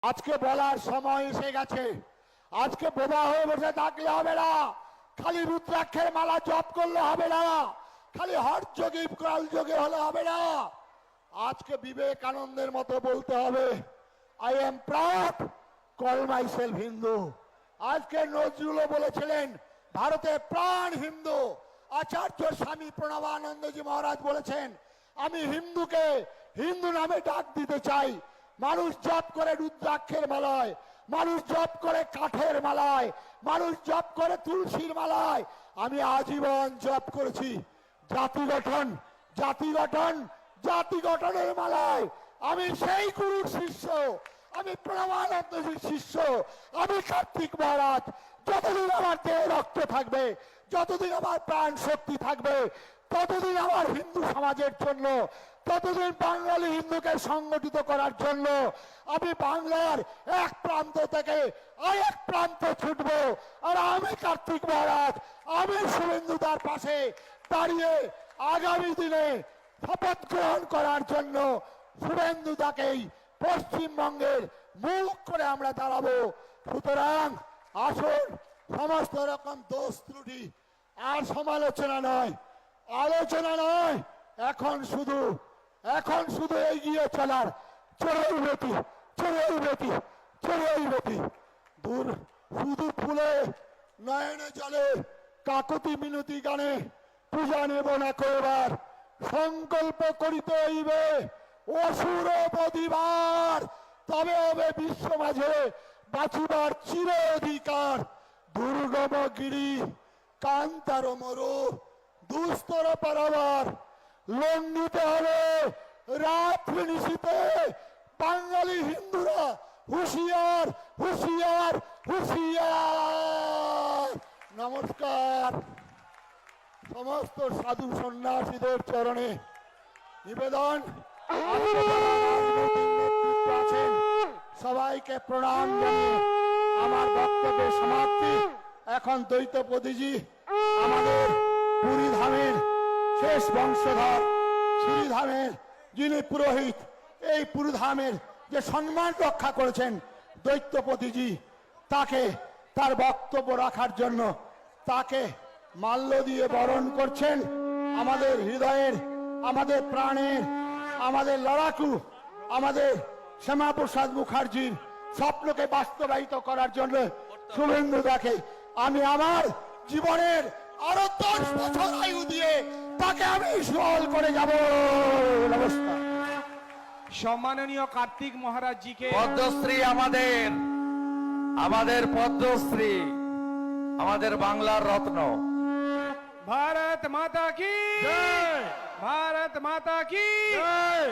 আজকে বলার সময় এসে গেছে। আজকে বোবা হয়ে বসে থাকলে হবে না, খালি রুদ্রাক্ষের মালা জপ করলে হবে না, খালি হট যোগী কাল যোগে হলে হবে না। আজকে বিবেকানন্দের মতো বলতে হবে, I am proud, call my self Hindu. আজকে নজরুলও বলেছিলেন ভারতের প্রাণ হিন্দু। আচার্য স্বামী প্রণবানন্দজি মহারাজ বলেছেন, আমি হিন্দুকে হিন্দু নামে ডাক দিতে চাই। মানুষ জপ করে রুদ্রাক্ষের মালায়, মানুষ জপ করে কাঠের মালায়, মানুষ জপ করে তুলসীর মালায়। আমি আজীবন জপ করেছি জাতি গঠন, জাতি গঠন, জাতি গঠনের মালায়। আমি সেই গুরুর শিষ্য, আমি প্রণবানন্দজির শিষ্য, আমি কার্তিক মহারাজ। যতদিন আমার দেহে রক্ত থাকবে, যতদিন আমার প্রাণ শক্তি থাকবে, ততদিন আমার হিন্দু সমাজের জন্য, ততদিন বাঙালি হিন্দুকে সংগঠিত করার জন্য আমি বাংলার এক প্রান্ত থেকে আরেক প্রান্ত ছুটব। আর আমি কার্তিক মহারাজ, আমি শুভেন্দুদার পাশে দাঁড়িয়ে আগামী দিনে শপথ গ্রহণ করার জন্য শুভেন্দুদাকেই পশ্চিমবঙ্গের মুখ করে আমরা দাঁড়াবো। সুতরাং আসুন, সমস্ত রকম দোষ ত্রুটি আর সমালোচনা নয়, আলোচনা নয়, এখন শুধু এগিয়ে চলার চড়াইবতী, চড়াইবতী, চড়াইবতী। দূর শুধু ফুলে নয়নে জলে কাকতি মিনতি গানে পূজা নেব না করবার, সংকল্প করিতে হইবে অসুর বদিবার, তবে হবে বিশ্ব মাঝে বাঁচিবার চির অধিকার। দুর্গম গিরি কান্তার মরু দুস্তর পারাবার, লঙ্ঘিতে হবে রাত্রি নিশীতে বাঙালি হিন্দুরা হুঁশিয়ার, হুঁশিয়ার, হুঁশিয়ার। নমস্কার। সমস্ত সাধু সন্ন্যাসীদের চরণে নিবেদন, আছেন সবাইকে প্রণাম জানিয়ে আমার বক্তব্যের সমাপ্তি। এখন দ্বৈতপদীজি, আমাদের পুরী ধামের শেষ বংশধর, শ্রীধামের যিনি পুরোহিত, এই পুরী ধামের যে সম্মান রক্ষা করেছেন দ্বৈতপদীজি, তাকে তার বক্তব্য রাখার জন্য তাকে মাল্য দিয়ে বরণ করছেন। আমাদের হৃদয়ের, আমাদের প্রাণের, আমাদের লড়াকু, আমাদের শ্যামাপ্রসাদ মুখার্জির স্বপ্নকে বাস্তবায়িত করার জন্য শুভেন্দুদাকে আমি আমার জীবনের আরো 10 বছর আয়ু দিয়ে তাকে আমি সল করে যাব। নমস্কার। সম্মাননীয় কার্তিক মহারাজ জিকে পদ্মশ্রী, আমাদের পদ্মশ্রী, আমাদের বাংলার রত্ন। भारत माता की জয়, भारत माता की জয়।